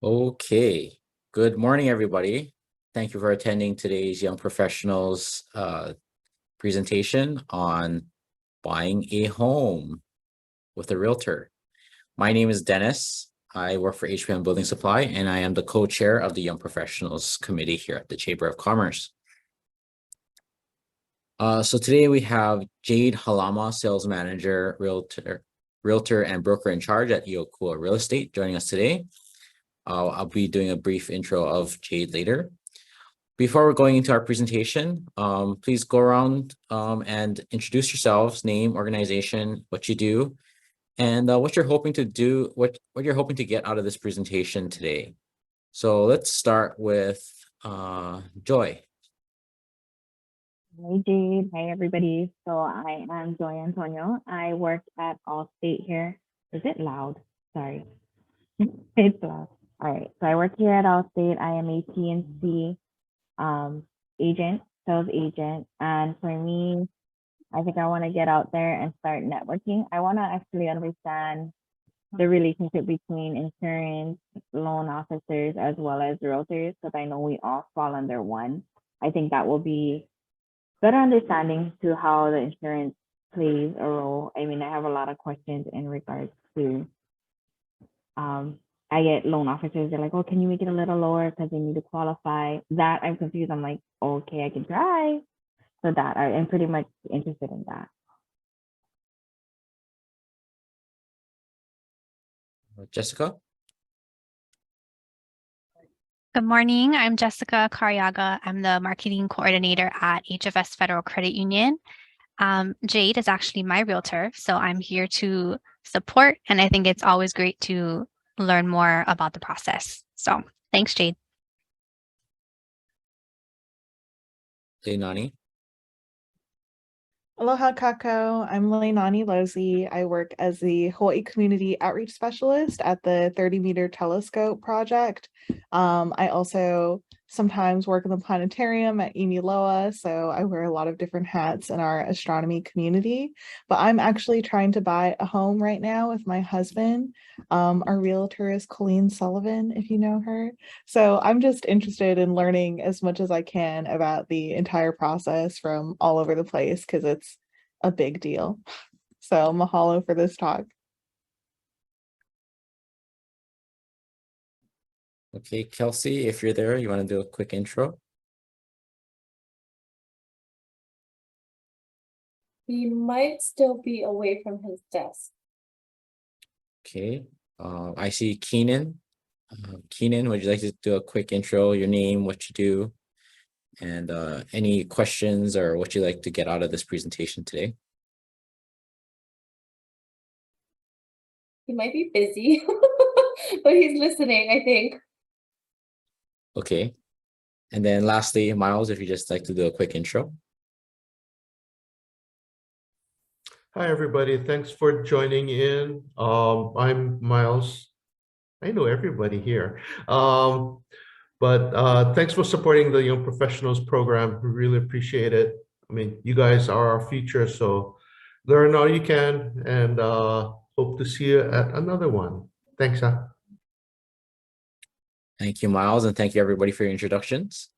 Okay, good morning, everybody. Thank you for attending today's Young Professionals presentation on buying a home with a realtor. My name is Dennis. I work for HPM Building Supply, and I am the co-chair of the Young Professionals Committee here at the Chamber of Commerce. So today we have Jade Halama, Sales Manager, Realtor and Broker in Charge at Iokua Real Estate, joining us today. I'll be doing a brief intro of Jade later. Before we're going into our presentation, please go around and introduce yourselves, name, organization, what you do, and what you're hoping to do, what you're hoping to get out of this presentation today. So let's start with Joy. Hi, Jade. Hi, everybody. So I am Joy Antonio. I work at Allstate here. Is it loud? Sorry. It's loud. All right. So I work here at Allstate. I am a TNC agent, sales agent. And for me, I think I want to get out there and start networking. I want to actually understand the relationship between insurance, loan officers, as well as realtors, because I know we all fall under one. I think that will be better understanding to how the insurance plays a role. I mean, I have a lot of questions in regards to, I get loan officers, they're like, oh, can you make it a little lower because they need to qualify? That I'm confused. I'm like, okay, I can try. So that I'm pretty much interested in that. Jessica? Good morning. I'm Jessica Cariaga. I'm the marketing coordinator at HFS Federal Credit Union. Jade is actually my realtor, so I'm here to support, and I think it's always great to learn more about the process. So thanks, Jade. Leilani? Aloha Kako. I'm Leilani Lozi. I work as the Hawaii Community Outreach Specialist at the 30-meter telescope project. I also sometimes work in the planetarium at Imiloa, so I wear a lot of different hats in our astronomy community. But I'm actually trying to buy a home right now with my husband. Our realtor is Colleen Sullivan, if you know her. So I'm just interested in learning as much as I can about the entire process from all over the place because it's a big deal. So mahalo for this talk. Okay, Kelsey, if you're there, you want to do a quick intro? He might still be away from his desk. Okay, I see Keenan. Keenan, would you like to do a quick intro, your name, what you do, and any questions or what you'd like to get out of this presentation today? He might be busy, but he's listening, I think. Okay. And then lastly, Miles, if you just like to do a quick intro. Hi, everybody. Thanks for joining in. I'm Miles. I know everybody here. But thanks for supporting the Young Professionals program. We really appreciate it. I mean, you guys are our future, so learn all you can, and hope to see you at another one. Thanks, Thank you, Miles, and thank you everybody for your introductions.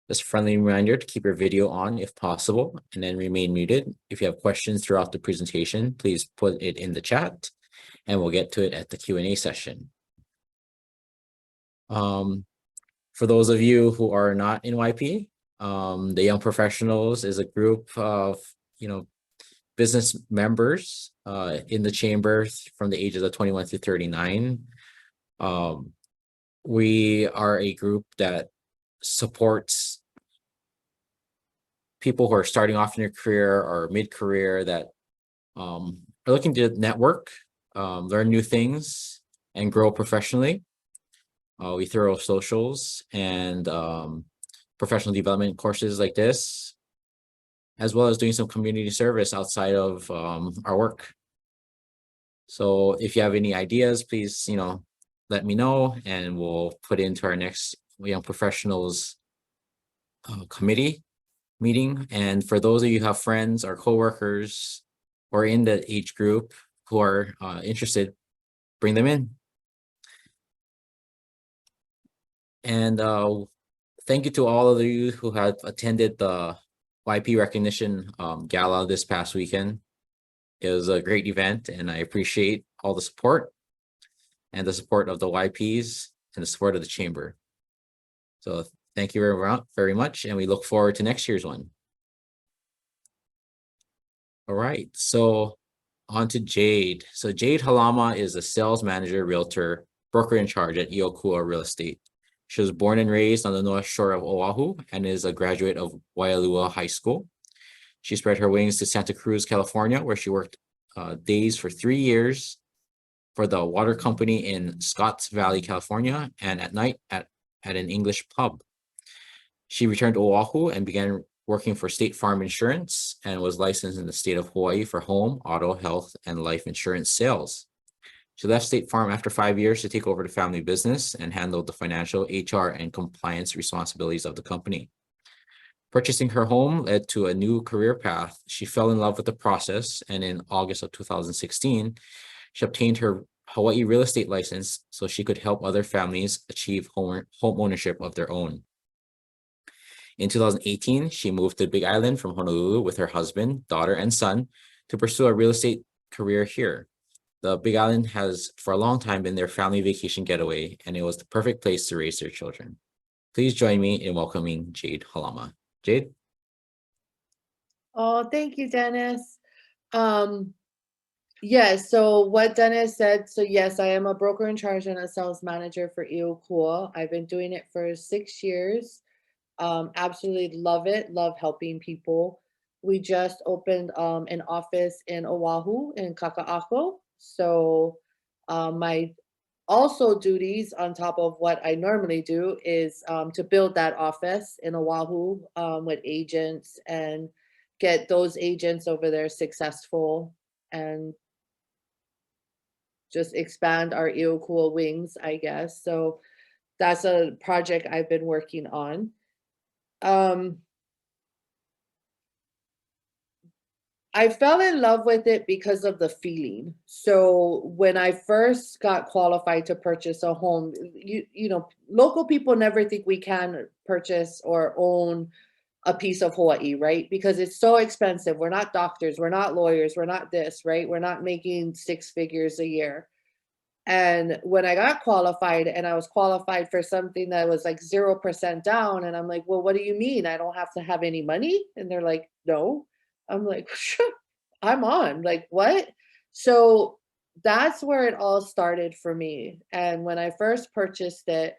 Just a friendly reminder to keep your video on if possible, and then remain muted. If you have questions throughout the presentation, please put it in the chat, and we'll get to it at the Q&A session. For those of you who are not in YP, the Young Professionals is a group of, business members in the chamber from the ages of 21 to 39. We are a group that supports people who are starting off in their career or mid-career that are looking to network, learn new things, and grow professionally. We throw socials and professional development courses like this, as well as doing some community service outside of our work. So if you have any ideas, please, let me know, and we'll put into our next Young Professionals committee meeting. And for those of you who have friends or coworkers or in the age group who are interested, bring them in. And thank you to all of you who have attended the YP recognition gala this past weekend. It was a great event, and I appreciate all the support and the support of the YPs and the support of the chamber. So thank you very much, and we look forward to next year's one. All right, so on to Jade. So Jade Halama is a sales manager, realtor, broker in charge at Iokua Real Estate. She was born and raised on the North Shore of Oahu and is a graduate of Waialua High School. She spread her wings to Santa Cruz, California, where she worked days for 3 years for the water company in Scotts Valley, California, and at night at an English pub. She returned to Oahu and began working for State Farm Insurance and was licensed in the state of Hawaii for home, auto, health, and life insurance sales. She left State Farm after 5 years to take over the family business and handled the financial, HR, and compliance responsibilities of the company. Purchasing her home led to a new career path. She fell in love with the process, and in August of 2016, she obtained her Hawaii real estate license so she could help other families achieve home ownership of their own. In 2018, she moved to Big Island from Honolulu with her husband, daughter, and son to pursue a real estate career here. The Big Island has for a long time been their family vacation getaway, and it was the perfect place to raise their children. Please join me in welcoming Jade Halama. Jade? Oh, thank you, Dennis. Yes, so what Dennis said, so yes, I am a broker in charge and a sales manager for Iokua. I've been doing it for 6 years. Absolutely love it, love helping people. We just opened an office in Oahu in Kaka'ako. So my also duties on top of what I normally do is to build that office in Oahu with agents and get those agents over there successful and just expand our Iokua wings, I guess. So that's a project I've been working on. I fell in love with it because of the feeling. So when I first got qualified to purchase a home, you know, local people never think we can purchase or own a piece of Hawaii, right? Because it's so expensive. We're not doctors, we're not lawyers, we're not this, right? We're not making 6 figures a year. And when I got qualified and I was qualified for something that was like 0% down, and I'm like, well, what do you mean? I don't have to have any money? And they're like, no. I'm like, sure, I'm on. Like, what? So that's where it all started for me. And when I first purchased it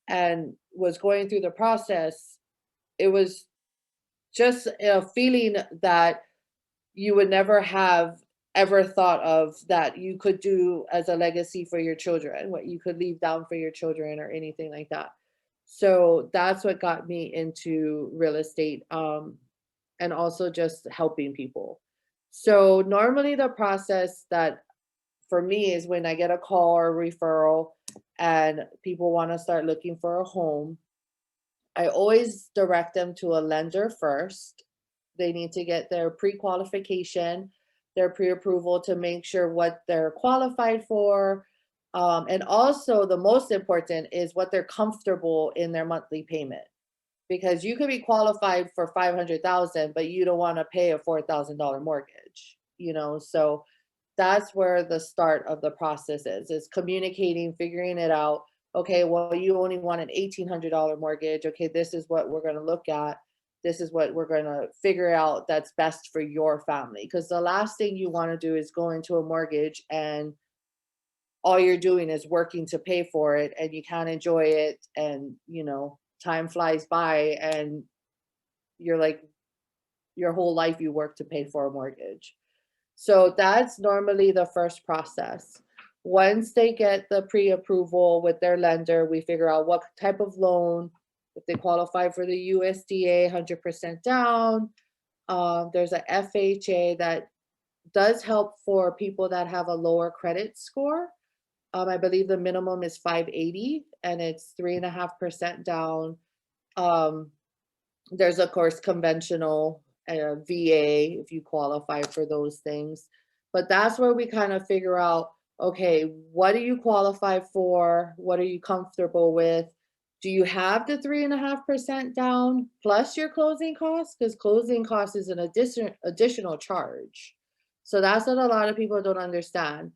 and was going through the process, it was just a feeling that you would never have ever thought of that you could do as a legacy for your children, what you could leave down for your children or anything like that. So that's what got me into real estate and also just helping people. So normally the process that for me is when I get a call or a referral and people want to start looking for a home, I always direct them to a lender first. They need to get their pre-qualification, their pre-approval to make sure what they're qualified for. And also the most important is what they're comfortable in their monthly payment. Because you could be qualified for 500,000, but you don't want to pay a $4,000 mortgage, you know? So that's where the start of the process is communicating, figuring it out. Okay, well, you only want an $1,800 mortgage. Okay, this is what we're going to look at. This is what we're going to figure out that's best for your family. Because the last thing you want to do is go into a mortgage and all you're doing is working to pay for it and you can't enjoy it. And, you know, time flies by and you're like, your whole life you work to pay for a mortgage. So that's normally the first process. Once they get the pre-approval with their lender, we figure out what type of loan, if they qualify for the USDA 100% down. There's a FHA that does help for people that have a lower credit score. I believe the minimum is 580 and it's 3.5% down. There's of course conventional VA if you qualify for those things. But that's where we kind of figure out, okay, what do you qualify for? What are you comfortable with? do you have the 3.5% down plus your closing costs? Because closing costs is an additional charge. So that's what a lot of people don't understand.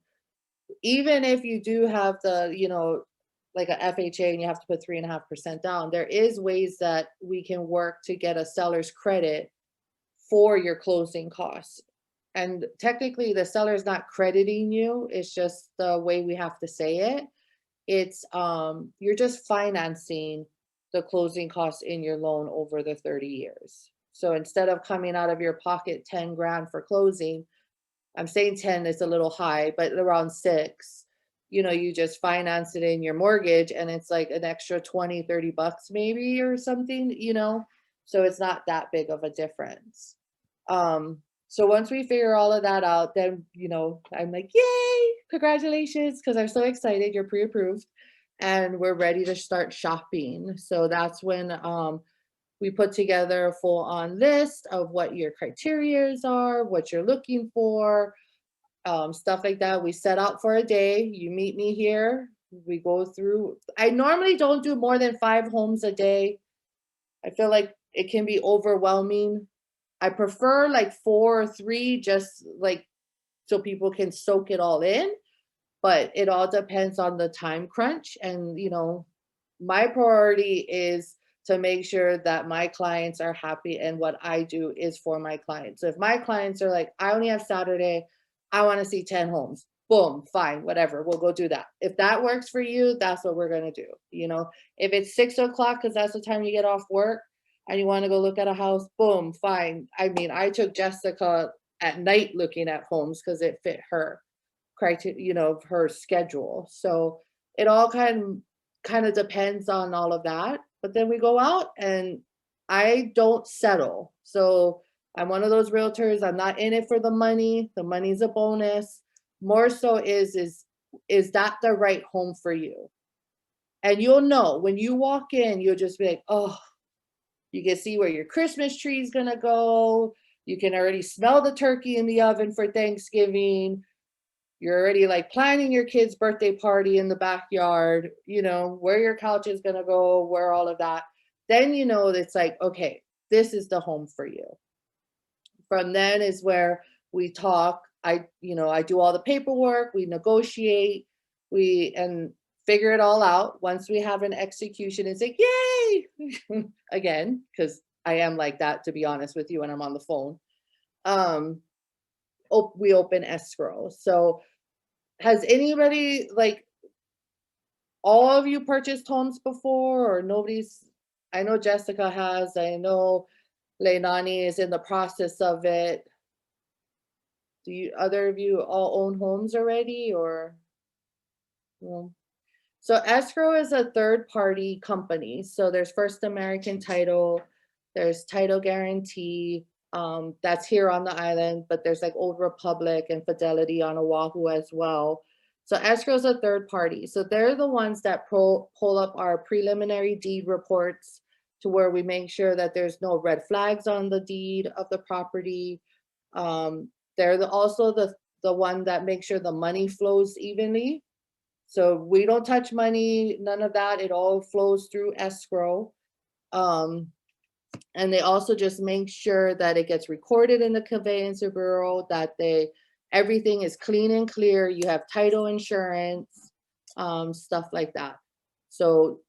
Even if you do have the, like a FHA and you have to put 3.5% down, there is ways that we can work to get a seller's credit for your closing costs. And technically the seller's not crediting you, it's just the way we have to say it. It's you're just financing the closing costs in your loan over the 30 years. So instead of coming out of your pocket 10 grand for closing, I'm saying 10 is a little high, but around 6, you just finance it in your mortgage and it's like an extra 20, 30 bucks maybe or something, so it's not that big of a difference. So once we figure all of that out, then, I'm like, yay, congratulations, because I'm so excited, you're pre-approved and we're ready to start shopping. So that's when we put together a full-on list of what your criterias are, what you're looking for, stuff like that. We set out for a day. You meet me here. We go through. I normally don't do more than 5 homes a day. I feel like it can be overwhelming. I prefer like 4 or 3, just like so people can soak it all in. But it all depends on the time crunch. And, my priority is to make sure that my clients are happy and what I do is for my clients. So if my clients are like, I only have Saturday, I want to see 10 homes. Boom, fine, whatever. We'll go do that. If that works for you, that's what we're going to do. If it's 6 o'clock, because that's the time you get off work and you want to go look at a house, boom, fine. I mean, I took Jessica at night looking at homes because it fit her criteria, her schedule. So it all kind of depends on all of that. But then we go out and I don't settle. So I'm one of those realtors. I'm not in it for the money. The money's a bonus. More so is that the right home for you? And you'll know when you walk in, you'll just be like, oh, you can see where your Christmas tree is gonna go. You can already smell the turkey in the oven for Thanksgiving. You're already like planning your kid's birthday party in the backyard, where your couch is going to go, where all of that. Then, it's like, okay, this is the home for you. From then is where we talk. I do all the paperwork, we negotiate, and figure it all out. Once we have an execution, it's like, yay, again, because I am like that, to be honest with you, when I'm on the phone. We open escrow. So has anybody, like, all of you purchased homes before, or nobody's? I know Jessica has. I know Leilani is in the process of it. Do you, other of you all own homes already, or? No. So escrow is a third-party company. So there's First American Title, there's Title Guarantee, that's here on the island, but there's like Old Republic and Fidelity on Oahu as well. So escrow is a third party. So they're the ones that pull up our preliminary deed reports to where we make sure that there's no red flags on the deed of the property. They're also the one that makes sure the money flows evenly. So we don't touch money, none of that. It all flows through escrow. And they also just make sure that it gets recorded in the conveyancer bureau, that everything is clean and clear. You have title insurance, stuff like that. So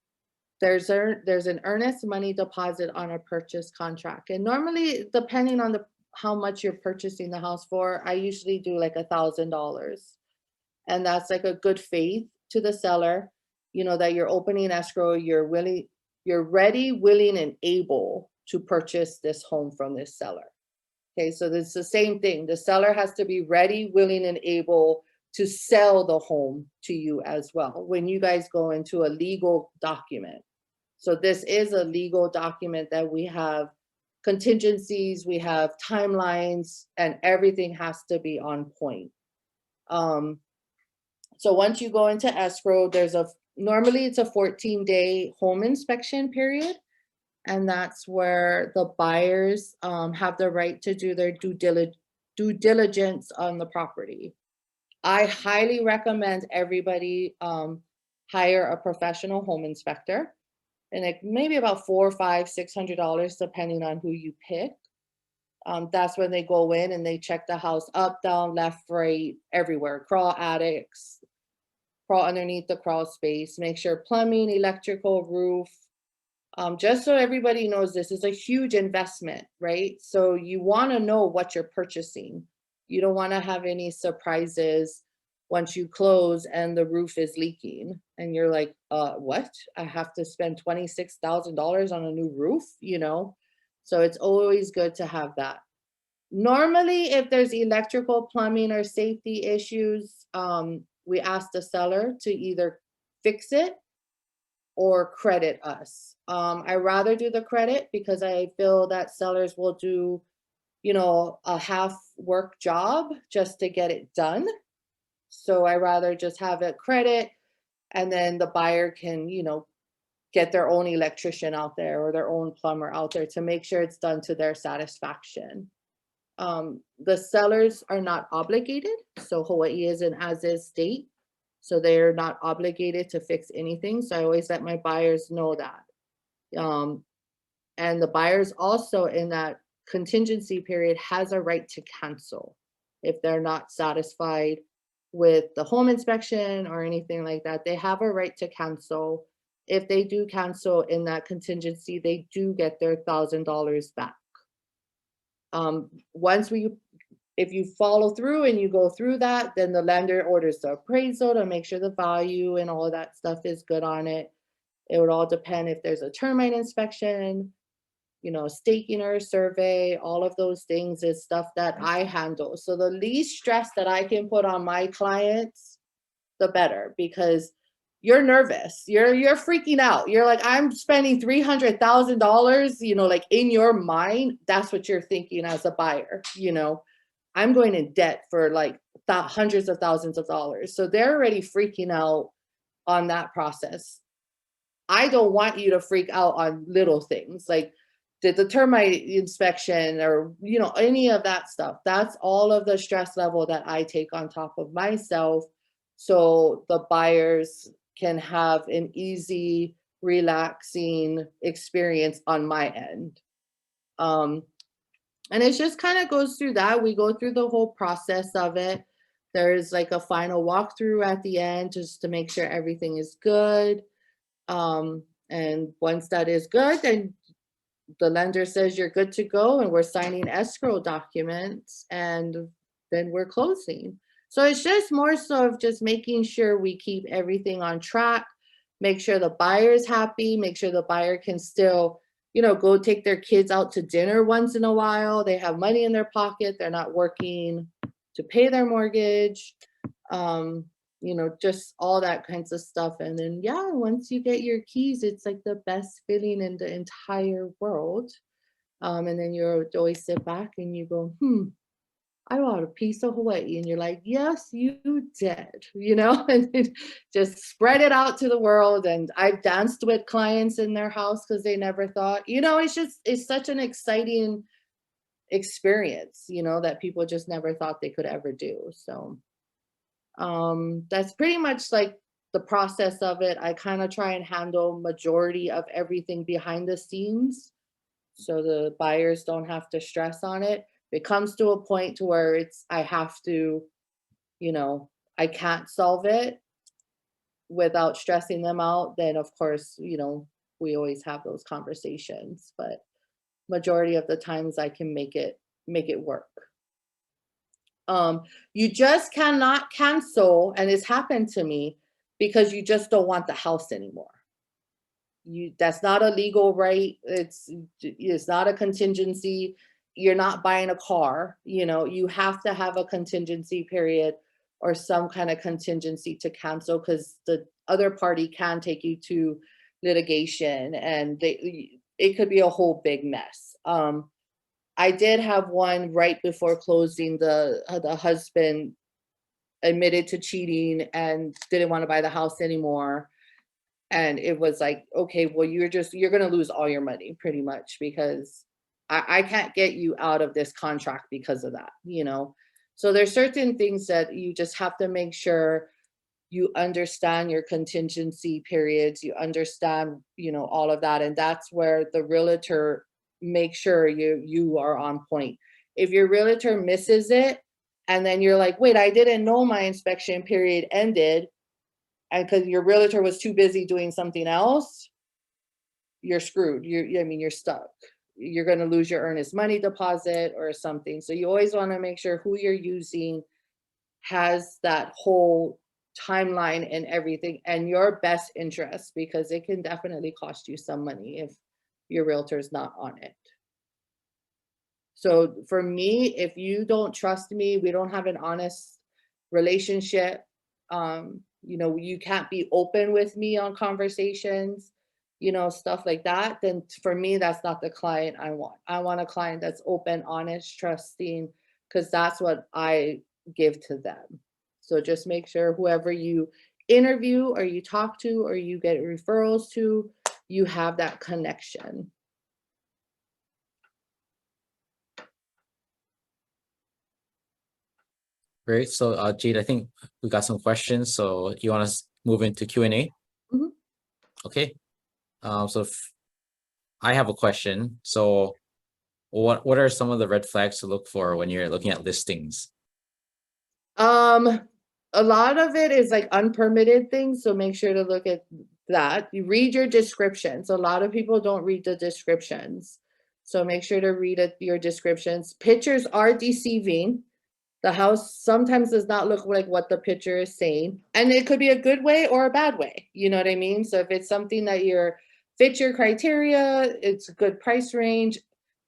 there's an earnest money deposit on a purchase contract. And normally, depending on how much you're purchasing the house for, I usually do like $1,000. And that's like a good faith to the seller, that you're opening escrow, you're ready, willing, and able to purchase this home from this seller. Okay, so it's the same thing. The seller has to be ready, willing, and able to sell the home to you as well when you guys go into a legal document. So this is a legal document that we have contingencies, we have timelines, and everything has to be on point. So once you go into escrow, normally it's a 14-day home inspection period. And that's where the buyers have the right to do their due diligence on the property. I highly recommend everybody hire a professional home inspector. and like maybe about $400, $500, $600, depending on who you pick. That's when they go in and they check the house up, down, left, right, everywhere, crawl attics, crawl underneath the crawl space, make sure plumbing, electrical, roof. Just so everybody knows, this is a huge investment, right? So you want to know what you're purchasing. You don't want to have any surprises once you close and the roof is leaking and you're like, what? I have to spend $26,000 on a new roof, you know? So it's always good to have that. Normally, if there's electrical, plumbing, or safety issues, we ask the seller to either fix it or credit us. I rather do the credit because I feel that sellers will do, you know, a half work job just to get it done. So I rather just have it credit, and then the buyer can, you know, get their own electrician out there or their own plumber out there to make sure it's done to their satisfaction. The sellers are not obligated. So Hawaii is an as-is state. So they're not obligated to fix anything. So I always let my buyers know that. And the buyers also in that contingency period has a right to cancel if they're not satisfied with the home inspection or anything like that. They have a right to cancel. If they do cancel in that contingency, they do get their $1,000 back. If you follow through and you go through that, then the lender orders the appraisal to make sure the value and all of that stuff is good on it. It would all depend if there's a termite inspection, you know, staking or survey, all of those things is stuff that I handle. So the least stress that I can put on my clients, the better, because you're nervous. You're freaking out. You're like, I'm spending $300,000, you know, like in your mind, that's what you're thinking as a buyer, you know. I'm going in debt for like hundreds of thousands of dollars. So they're already freaking out on that process. I don't want you to freak out on little things like did the termite inspection or, you know, any of that stuff. That's all of the stress level that I take on top of myself. So the buyers can have an easy, relaxing experience on my end. And it just kind of goes through that. We go through the whole process of it. There's like a final walkthrough at the end just to make sure everything is good. And once that is good, then the lender says you're good to go and we're signing escrow documents and then we're closing. So it's just more so of just making sure we keep everything on track, make sure the buyer's happy, make sure the buyer can still, you know, go take their kids out to dinner once in a while. They have money in their pocket. They're not working to pay their mortgage. You know, just all that kinds of stuff. And then, yeah, once you get your keys, it's like the best feeling in the entire world. And then you always sit back and you go, I bought a piece of Hawaii. And you're like, yes, you did, you know, and just spread it out to the world. And I've danced with clients in their house because they never thought, you know, it's such an exciting experience, you know, that people just never thought they could ever do. So that's pretty much like the process of it. I kind of try and handle majority of everything behind the scenes so the buyers don't have to stress on it. If it comes to a point to where I have to, you know, I can't solve it without stressing them out, then of course, you know, we always have those conversations, but majority of the times I can make it work. You just cannot cancel, and it's happened to me, because you just don't want the house anymore. That's not a legal right. It's not a contingency. You're not buying a car, you know, you have to have a contingency period or some kind of contingency to cancel, because the other party can take you to litigation and it could be a whole big mess. I did have one right before closing. The husband admitted to cheating and didn't want to buy the house anymore. And it was like, okay, well, you're going to lose all your money pretty much, because I can't get you out of this contract because of that, you know? So there's certain things that you just have to make sure you understand your contingency periods, you understand, you know, all of that. And that's where the realtor makes sure you are on point. If your realtor misses it, and then you're like, wait, I didn't know my inspection period ended, and because your realtor was too busy doing something else, you're screwed. I mean, you're stuck. You're going to lose your earnest money deposit or something. So you always want to make sure who you're using has that whole timeline and everything and your best interest, because it can definitely cost you some money if your realtor is not on it. So for me, if you don't trust me, we don't have an honest relationship, you know, you can't be open with me on conversations, you know, stuff like that, then for me, that's not the client I want. I want a client that's open, honest, trusting, because that's what I give to them. So just make sure whoever you interview or you talk to or you get referrals to, you have that connection. Great. So, Jade, I think we got some questions. So you want to move into Q&A? Mhm. Okay. So I have a question. So what are some of the red flags to look for when you're looking at listings? A lot of it is like unpermitted things, so make sure to look at that. You read your descriptions. A lot of people don't read the descriptions, so make sure to read your descriptions. Pictures are deceiving. The house sometimes does not look like what the picture is saying, and it could be a good way or a bad way. You know what I mean? So if it's something that fits your criteria, it's a good price range,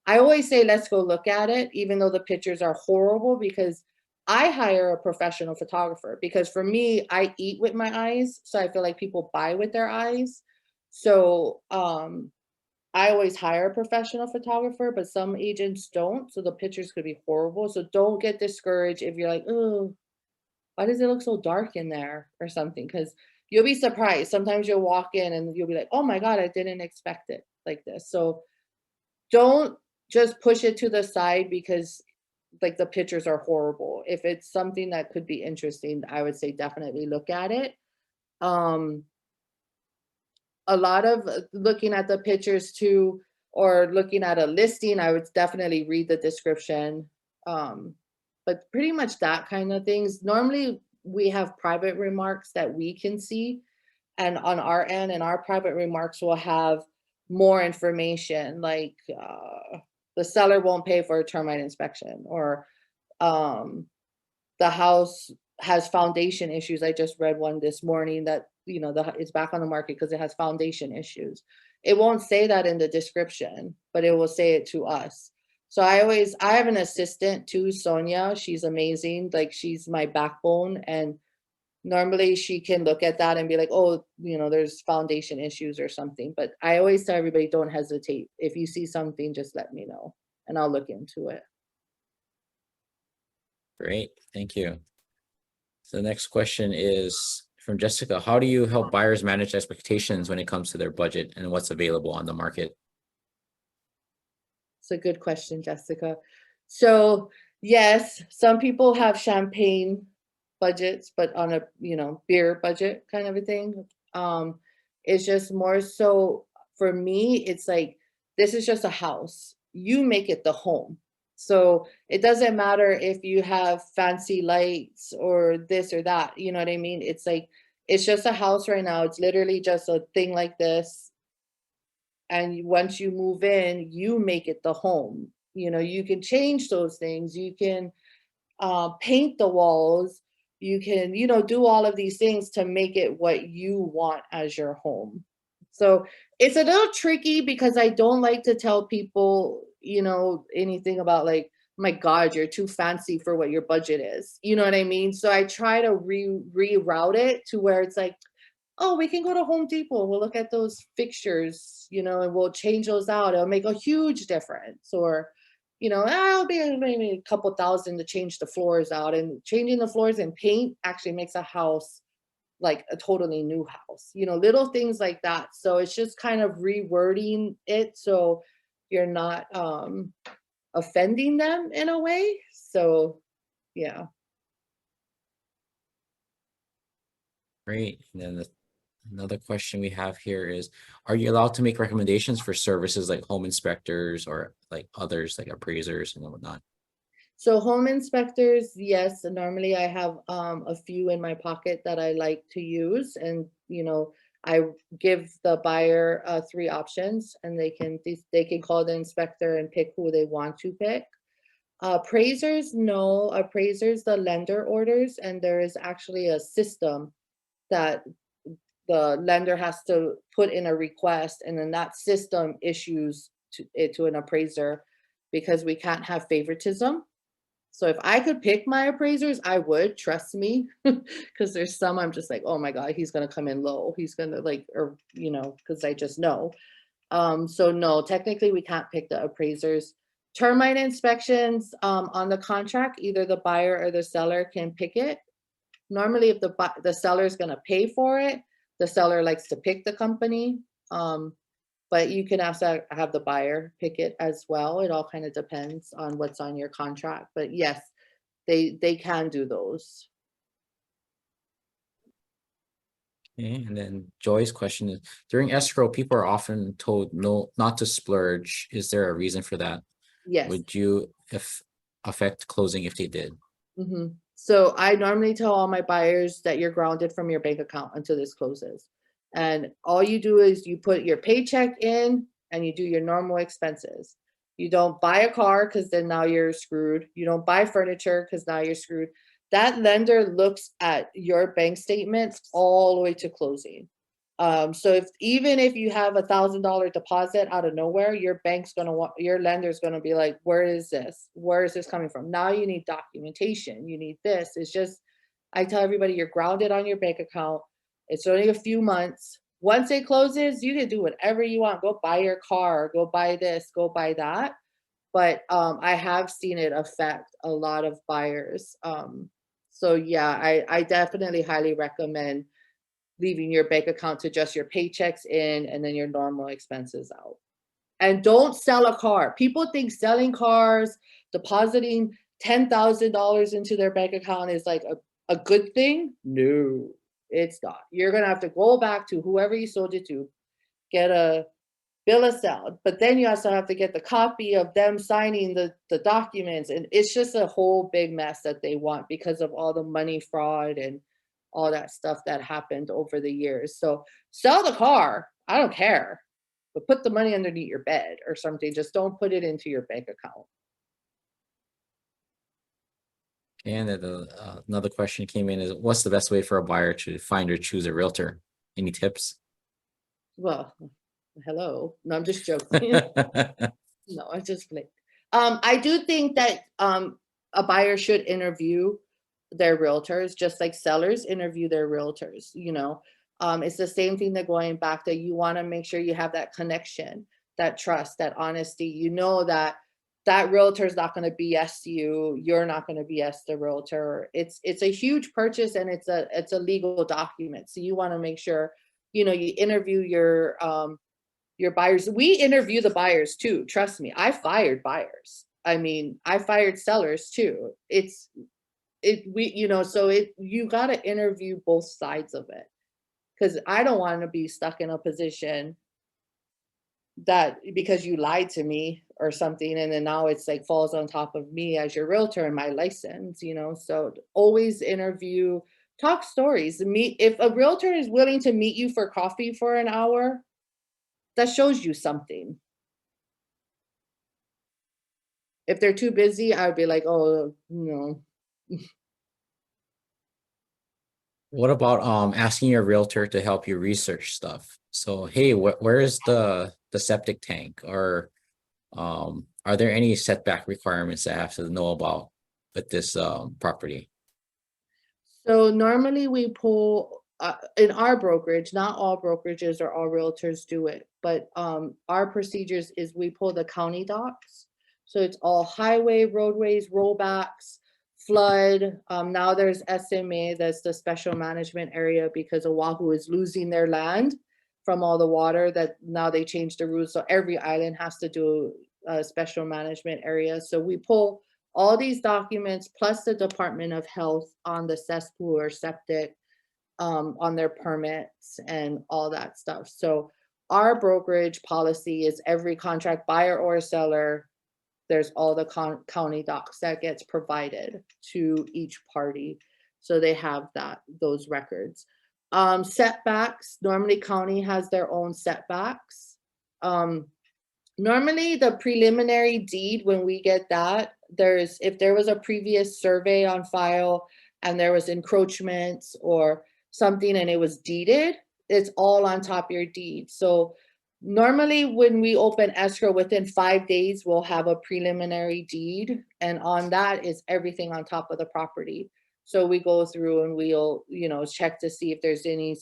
I always say, let's go look at it, even though the pictures are horrible, because I hire a professional photographer, because for me, I eat with my eyes. So I feel like people buy with their eyes. So I always hire a professional photographer, but some agents don't. So the pictures could be horrible. So don't get discouraged if you're like, oh, why does it look so dark in there or something? Because you'll be surprised. Sometimes you'll walk in and you'll be like, oh my God, I didn't expect it like this. So don't just push it to the side because like the pictures are horrible. If it's something that could be interesting, I would say definitely look at it. A lot of looking at the pictures too, or looking at a listing, I would definitely read the description. But pretty much that kind of things. Normally we have private remarks that we can see, and on our end, and our private remarks will have more information, like the seller won't pay for a termite inspection, or the house has foundation issues. I just read one this morning that, you know, it's back on the market because it has foundation issues. It won't say that in the description, but it will say it to us. So I have an assistant too, Sonia. She's amazing. Like, she's my backbone. And normally she can look at that and be like, oh, you know, there's foundation issues or something. But I always tell everybody, don't hesitate. If you see something, just let me know and I'll look into it. Great. Thank you. So the next question is from Jessica. How do you help buyers manage expectations when it comes to their budget and what's available on the market? It's a good question, Jessica. So yes, some people have champagne budgets, but on a, you know, beer budget kind of a thing. It's just more so for me, it's like, this is just a house. You make it the home. So it doesn't matter if you have fancy lights or this or that, you know what I mean? It's like, it's just a house right now. It's literally just a thing like this. And once you move in, you make it the home. You know, you can change those things. You can paint the walls. You can, you know, do all of these things to make it what you want as your home. So it's a little tricky because I don't like to tell people, you know, anything about like, my God, you're too fancy for what your budget is. You know what I mean? So I try to reroute it to where it's like, oh, we can go to Home Depot. We'll look at those fixtures, you know, and we'll change those out. It'll make a huge difference. Or, you know, it'll be maybe a couple thousand to change the floors out. And changing the floors and paint actually makes a house like a totally new house, you know, little things like that. So it's just kind of rewording it so you're not offending them in a way. So yeah. Great. And then another question we have here is, are you allowed to make recommendations for services like home inspectors or like others like appraisers and whatnot? So home inspectors, yes, normally I have a few in my pocket that I like to use, and I give the buyer 3 options, and they can call the inspector and pick who they want to pick. Appraisers, no, appraisers the lender orders, and there is actually a system that the lender has to put in a request, and then that system issues it to an appraiser, because we can't have favoritism. So if I could pick my appraisers, I would, trust me, because there's some I'm just like, oh my God, he's gonna come in low. He's gonna because I just know. So no, technically we can't pick the appraisers. Termite inspections on the contract, either the buyer or the seller can pick it. Normally, if the seller is gonna pay for it, the seller likes to pick the company. But you can also have the buyer pick it as well. It all kind of depends on what's on your contract. But yes, they can do those. Okay, and then Joy's question is, during escrow, people are often told not to splurge. Is there a reason for that? Yes. Would you affect closing if they did? So I normally tell all my buyers that you're grounded from your bank account until this closes. And all you do is you put your paycheck in and you do your normal expenses. You don't buy a car because then now you're screwed. You don't buy furniture because now you're screwed. That lender looks at your bank statements all the way to closing. So even if you have $1,000 deposit out of nowhere, your lender's gonna be like, where is this? Where is this coming from? Now you need documentation. You need this. It's just, I tell everybody, you're grounded on your bank account. It's only a few months. Once it closes, you can do whatever you want. Go buy your car, go buy this, go buy that. But I have seen it affect a lot of buyers. So yeah, I definitely highly recommend leaving your bank account to just your paychecks in and then your normal expenses out. And don't sell a car. People think selling cars, depositing $10,000 into their bank account is like a good thing. No, it's not. You're going to have to go back to whoever you sold it to, get a bill of sale, but then you also have to get the copy of them signing the documents. And it's just a whole big mess that they want because of all the money fraud and all that stuff that happened over the years. So sell the car. I don't care, but put the money underneath your bed or something. Just don't put it into your bank account. And then another question came in is, what's the best way for a buyer to find or choose a realtor? Any tips? Well, hello. No, I'm just joking. No, I just like, I do think that a buyer should interview their realtors, just like sellers interview their realtors. It's the same thing that going back that you want to make sure you have that connection, that trust, that honesty. That realtor is not going to BS you. You're not going to BS the realtor. It's a huge purchase and it's a legal document. So you want to make sure, you interview your buyers. We interview the buyers too. Trust me, I fired buyers. I mean, I fired sellers too. You got to interview both sides of it, because I don't want to be stuck in a position that because you lied to me or something, and then now it's like falls on top of me as your realtor and my license, so always interview, talk stories. If a realtor is willing to meet you for coffee for an hour, that shows you something. If they're too busy, I would be like, oh, no. What about asking your realtor to help you research stuff? So, hey, where is the septic tank? Or are there any setback requirements that I have to know about with this property? So normally we pull in our brokerage, not all brokerages or all realtors do it, but our procedures is we pull the county docs. So it's all highway, roadways, rollbacks, flood. Now there's SMA, that's the special management area, because Oahu is losing their land from all the water that now they changed the rules. So every island has to do a special management area. So we pull all these documents plus the Department of Health on the cesspool or septic. on their permits and all that stuff. So our brokerage policy is every contract buyer or seller, there's all the county docs that gets provided to each party. So they have those records. Setbacks, normally county has their own setbacks. Normally the preliminary deed, when we get that, if there was a previous survey on file and there was encroachments or something and it was deeded, it's all on top of your deed. So normally when we open escrow, within 5 days, we'll have a preliminary deed, and on that is everything on top of the property. So we go through and we'll, check to see if there's any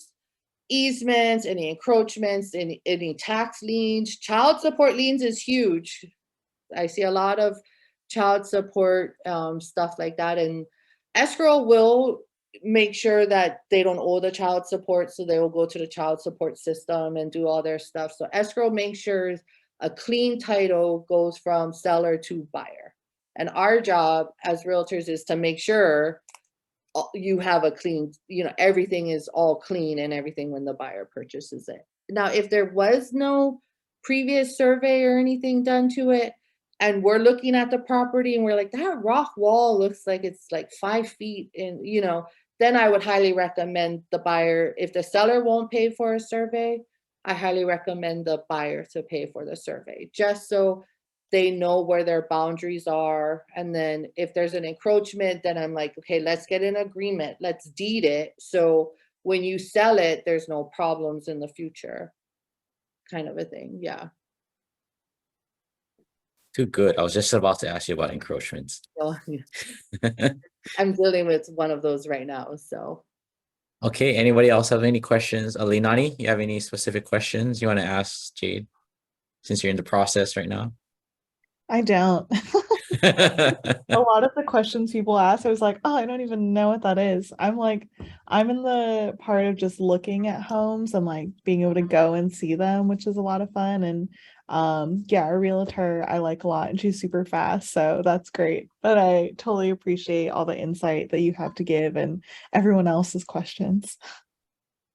easements, any encroachments, any tax liens. Child support liens is huge. I see a lot of child support stuff like that, and escrow will make sure that they don't owe the child support, so they will go to the child support system and do all their stuff. So escrow makes sure a clean title goes from seller to buyer, and our job as realtors is to make sure you have a clean, everything is all clean and everything when the buyer purchases it. Now, if there was no previous survey or anything done to it, and we're looking at the property and we're like, that rock wall looks like it's like 5 feet in, then I would highly recommend the buyer. If the seller won't pay for a survey, I highly recommend the buyer to pay for the survey, just so they know where their boundaries are. And then if there's an encroachment, then I'm like, okay, let's get an agreement. Let's deed it. So when you sell it, there's no problems in the future, kind of a thing. Yeah. Too good. I was just about to ask you about encroachments. So, I'm dealing with one of those right now. So. Okay. Anybody else have any questions? Leilani, you have any specific questions you want to ask Jade, since you're in the process right now? I don't. A lot of the questions people ask, I was like, oh, I don't even know what that is. I'm in the part of just looking at homes and like being able to go and see them, which is a lot of fun. And yeah, our realtor I like a lot, and she's super fast, so that's great. But I totally appreciate all the insight that you have to give and everyone else's questions.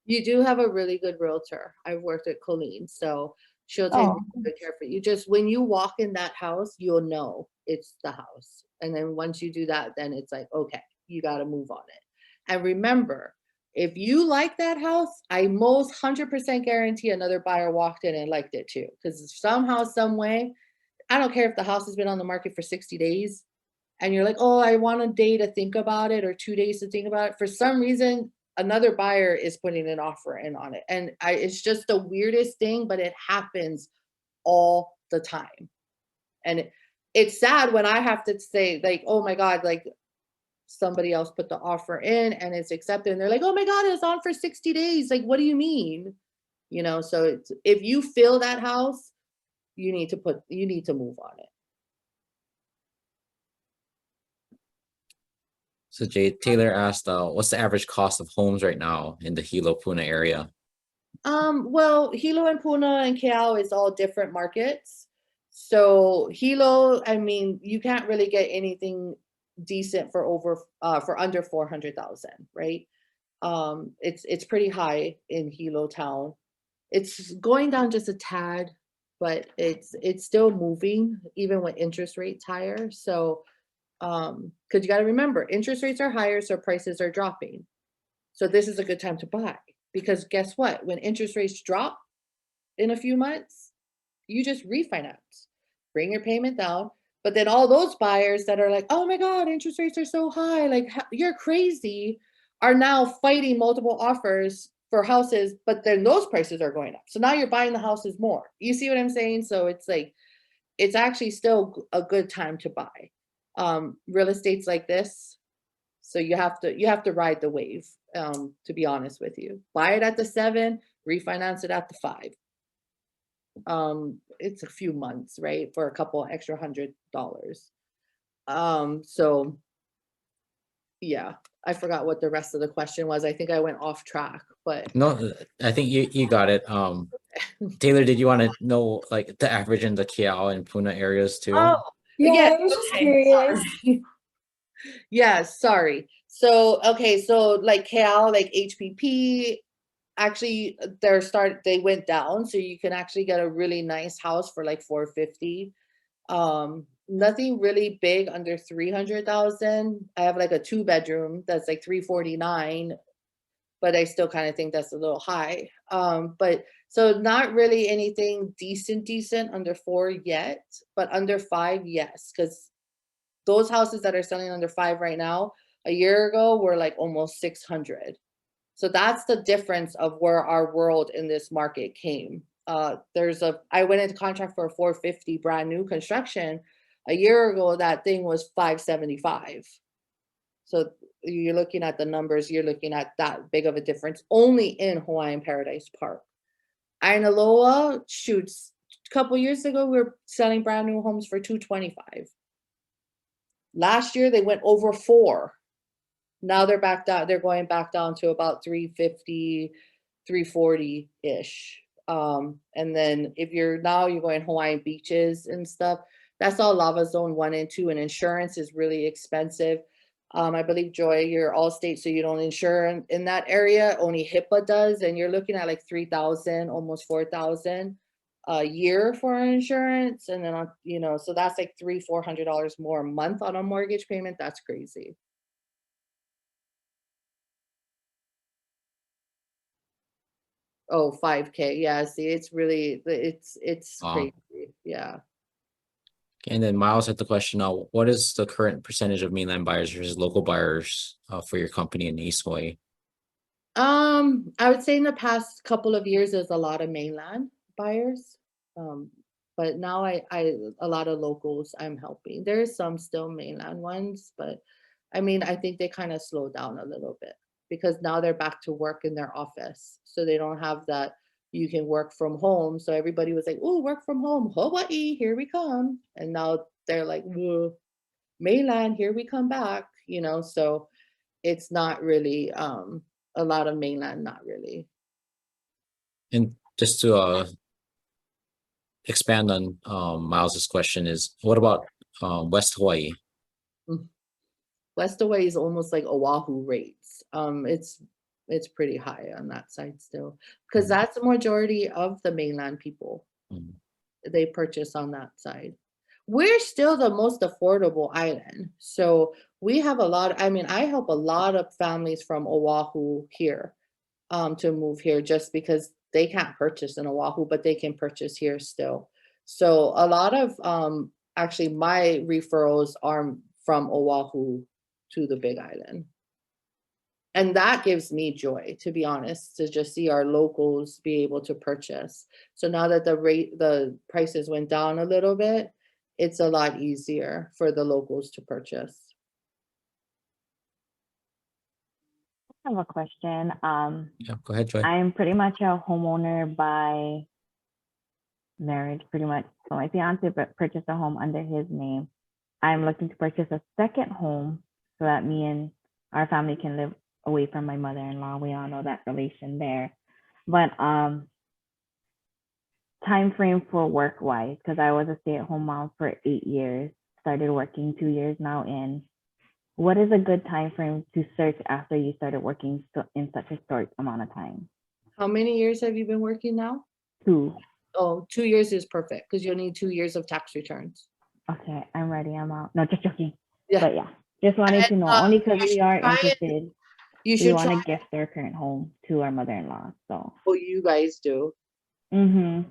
You do have a really good realtor. I've worked at Colleen, so she'll take Oh, really good care for you. Just when you walk in that house, you'll know it's the house. And then once you do that, then it's like, okay, you got to move on it. And remember, if you like that house, I most 100% guarantee another buyer walked in and liked it too. Because somehow, some way, I don't care if the house has been on the market for 60 days and you're like, oh, I want a day to think about it or 2 days to think about it. For some reason, another buyer is putting an offer in on it. And it's just the weirdest thing, but it happens all the time. And it's sad when I have to say, like, oh my God, like somebody else put the offer in and it's accepted. And they're like, oh my God, it's on for 60 days. Like, what do you mean? So if you fill that house, you need to move on it. So Jade, Taylor asked, what's the average cost of homes right now in the Hilo Puna area? Well, Hilo and Puna and KL is all different markets. So Hilo, I mean, you can't really get anything decent for under 400,000, right? It's pretty high in Hilo town. It's going down just a tad, but it's still moving even with interest rates higher. So because you got to remember, interest rates are higher, so prices are dropping. So this is a good time to buy, because guess what? When interest rates drop in a few months, you just refinance, bring your payment down. But then all those buyers that are like, oh my God, interest rates are so high, like you're crazy, are now fighting multiple offers for houses, but then those prices are going up. So now you're buying the houses more. You see what I'm saying? So it's like, it's actually still a good time to buy. Real estate's like this. So you have to ride the wave, to be honest with you. Buy it at the 7, refinance it at the 5. It's a few months, right? For a couple extra $100. So yeah, I forgot what the rest of the question was. I think I went off track, but No, I think you got it. Taylor, did you want to know like the average in the Kiao and Puna areas too? oh Yeah, yeah, I was just okay, curious. sorry. Yeah, sorry. So, okay, so like Cal, like HPP, actually they went down, so you can actually get a really nice house for like 450. Nothing really big under 300,000. I have like a 2-bedroom that's like 349, but I still kind of think that's a little high. But so not really anything decent under 4 yet, but under 5, yes, because those houses that are selling under 5 right now, a year ago were like almost 600. So that's the difference of where our world in this market came. I went into contract for a 450 brand new construction. A year ago, that thing was 575. So you're looking at the numbers, you're looking at that big of a difference only in Hawaiian Paradise Park. Ainaloa, shoots, a couple years ago, we were selling brand new homes for 225. Last year, they went over 4. Now they're back down, they're going back down to about 350, 340-ish. And then if you're going Hawaiian beaches and stuff, that's all lava zone 1 and 2, and insurance is really expensive. I believe, Joy, you're Allstate, so you don't insure in that area. Only HIPAA does, and you're looking at like 3,000, almost 4,000 a year for insurance. And then, so that's like $300-400 more a month on a mortgage payment. That's crazy. Oh, 5K. Yeah, see, it's really, it's Wow. crazy. Yeah. And then Miles had the question now, what is the current percentage of mainland buyers versus local buyers for your company in East Hawaii? I would say in the past couple of years, there's a lot of mainland buyers. But now a lot of locals I'm helping. There's some still mainland ones, but I mean, I think they kind of slowed down a little bit because now they're back to work in their office. So they don't have that you can work from home. So everybody was like, oh, work from home, Hawaii, here we come. And now they're like, whoa, mainland, here we come back, so it's not really a lot of mainland, not really. And just to expand on Miles's question is, what about West Hawaii? West Hawaii is almost like Oahu rates. It's pretty high on that side still, because that's the majority of the mainland people. Mhm. They purchase on that side. We're still the most affordable island, so we have a lot. I mean, I help a lot of families from Oahu here to move here just because they can't purchase in Oahu, but they can purchase here still. So a lot of actually my referrals are from Oahu to the Big Island. And that gives me joy, to be honest, to just see our locals be able to purchase. So now that the prices went down a little bit, it's a lot easier for the locals to purchase. I have a question. Yeah, go ahead, Joy. I'm pretty much a homeowner by marriage, pretty much. So my fiance purchased a home under his name. I'm looking to purchase a second home so that me and our family can live away from my mother-in-law. We all know that relation there. But time frame for work-wise, because I was a stay-at-home mom for 8 years, started working 2 years now in. What is a good time frame to search after you started working in such a short amount of time? How many years have you been working now? 2. Oh, 2 years is perfect because you'll need 2 years of tax returns. Okay, I'm ready. I'm out. No, just joking. Yeah. But yeah, just wanted to know, only because we are interested. You We should want try. to gift our current home to our mother-in-law. So. What you guys do. Mm-hmm.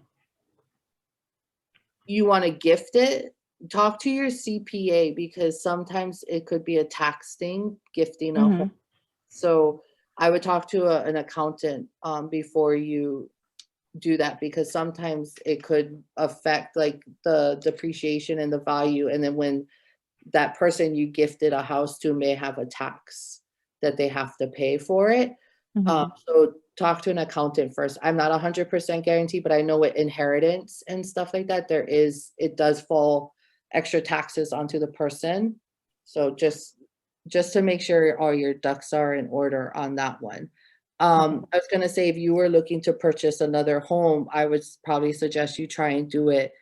You want to gift it? Talk to your CPA because sometimes it could be a tax thing, gifting a home. So I would talk to an accountant before you do that, because sometimes it could affect like the depreciation and the value. And then when that person you gifted a house to may have a tax that they have to pay for it. So talk to an accountant first. I'm not 100% guaranteed, but I know with inheritance and stuff like that, it does fall extra taxes onto the person. So just to make sure all your ducks are in order on that one. I was going to say, if you were looking to purchase another home, I would probably suggest you try and do it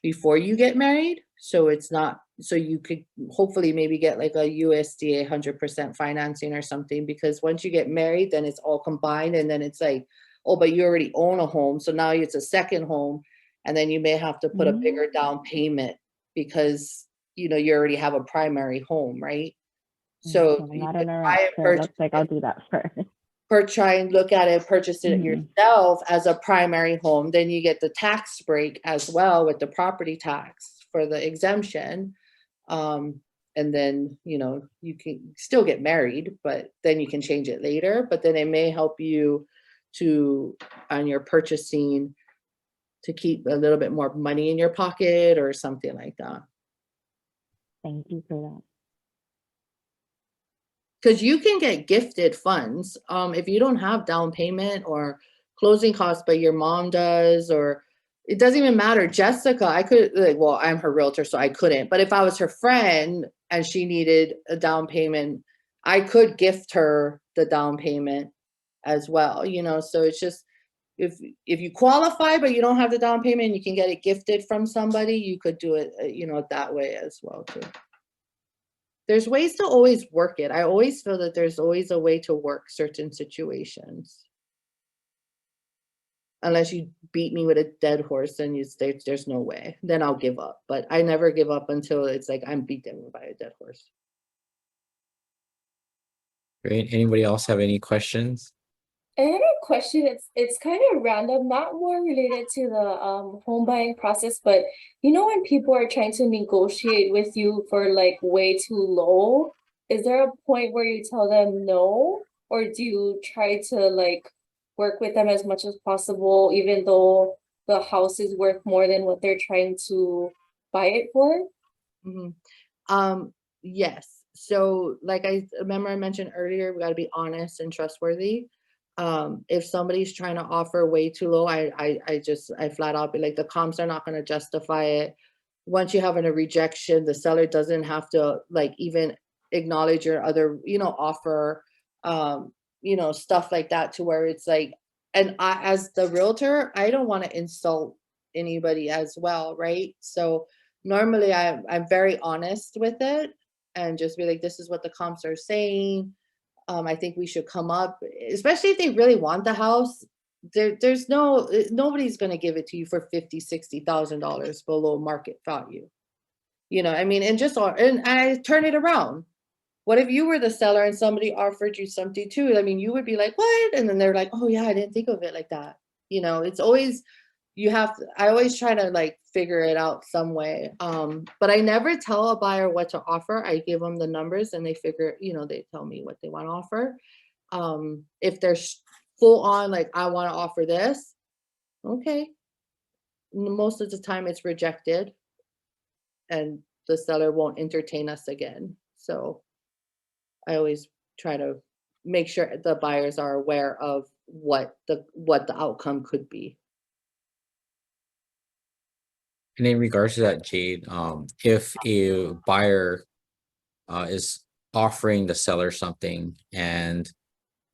before you get married. So it's not so you could hopefully maybe get like a USDA 100% financing or something, because once you get married, then it's all combined, and then it's like, oh, but you already own a home, so now it's a second home, and then you may have to put a bigger down payment because you already have a primary home, right? So I'm you not could in a try rush, and so it purchase looks like I'll do that first. try and look at it, purchase it Mhm. yourself as a primary home. Then you get the tax break as well with the property tax for the exemption. And then, you can still get married, but then you can change it later. But then it may help you on your purchasing, to keep a little bit more money in your pocket or something like that. Thank you for that. Because you can get gifted funds if you don't have down payment or closing costs, but your mom does, or it doesn't even matter. Jessica, I could, like, well, I'm her realtor, so I couldn't. But if I was her friend and she needed a down payment, I could gift her the down payment as well. So it's just, if you qualify but you don't have the down payment, you can get it gifted from somebody. You could do it, that way as well too. There's ways to always work it. I always feel that there's always a way to work certain situations. Unless you beat me with a dead horse, then there's no way. Then I'll give up. But I never give up until it's like I'm beaten by a dead horse. Great. Anybody else have any questions? I had a question. It's kind of random, not more related to the home buying process, but when people are trying to negotiate with you for like way too low, is there a point where you tell them no, or do you try to like work with them as much as possible, even though the house is worth more than what they're trying to buy it for? Yes. So like I remember I mentioned earlier, we got to be honest and trustworthy. If somebody's trying to offer way too low, I flat out be like, the comps are not going to justify it. Once you have a rejection, the seller doesn't have to like even acknowledge your other, offer, stuff like that, to where it's like, and I, as the realtor, I don't want to insult anybody as well, right? So normally I'm very honest with it and just be like, this is what the comps are saying. I think we should come up, especially if they really want the house. There's nobody's going to give it to you for $50,000-$60,000 below market value. I mean, and I turn it around. What if you were the seller and somebody offered you something too? I mean, you would be like, what? And then they're like, oh yeah, I didn't think of it like that. It's always, I always try to like figure it out some way. But I never tell a buyer what to offer. I give them the numbers and they figure, they tell me what they want to offer. If they're full on, like, I want to offer this, okay. Most of the time it's rejected and the seller won't entertain us again. So I always try to make sure the buyers are aware of what the outcome could be. And in regards to that, Jade, if a buyer is offering the seller something and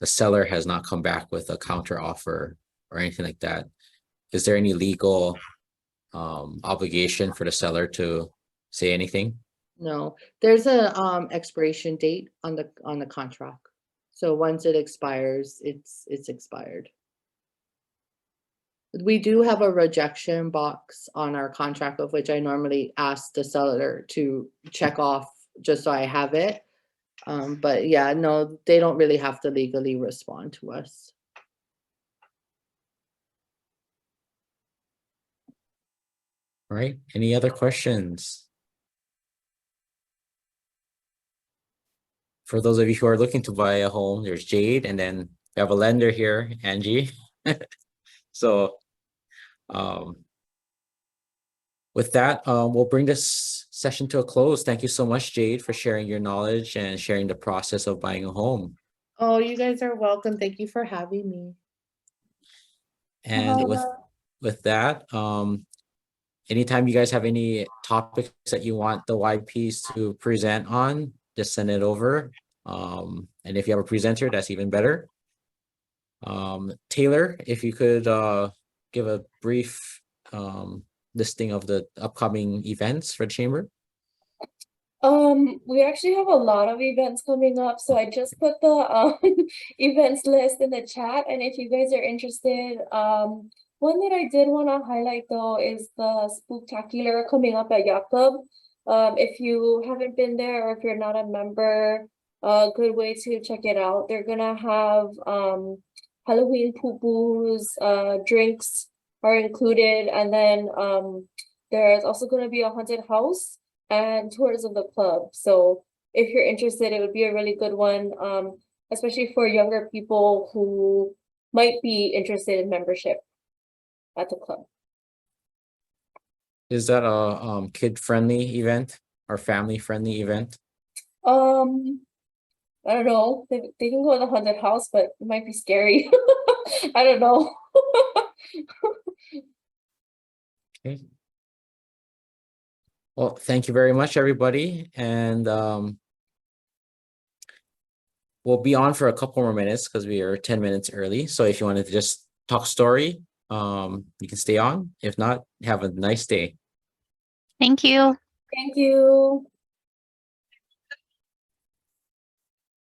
the seller has not come back with a counter offer or anything like that, is there any legal obligation for the seller to say anything? No, there's a expiration date on the contract. So once it expires, it's expired. We do have a rejection box on our contract, of which I normally ask the seller to check off just so I have it. But yeah, no, they don't really have to legally respond to us. All right. Any other questions? For those of you who are looking to buy a home, there's Jade, and then we have a lender here, Angie. So with that, we'll bring this session to a close. Thank you so much, Jade, for sharing your knowledge and sharing the process of buying a home. Oh, you guys are welcome. Thank you for having me. And with that, anytime you guys have any topics that you want the YPs to present on, just send it over. And if you have a presenter, that's even better. Taylor, if you could give a brief listing of the upcoming events for the chamber. We actually have a lot of events coming up, so I just put the events list in the chat, and if you guys are interested, one that I did want to highlight though is the Spooktacular coming up at Yacht Club. If you haven't been there or if you're not a member, a good way to check it out. They're gonna have Halloween poo-poos, drinks are included, and then there's also gonna be a haunted house and tours of the club. So if you're interested, it would be a really good one, especially for younger people who might be interested in membership at the club. Is that a kid-friendly event or family-friendly event? I don't know. They can go to the haunted house, but it might be scary. I don't know. Okay. Well, thank you very much, everybody. And we'll be on for a couple more minutes because we are 10 minutes early. So if you wanted to just talk story, you can stay on. If not, have a nice day. Thank you. Thank you.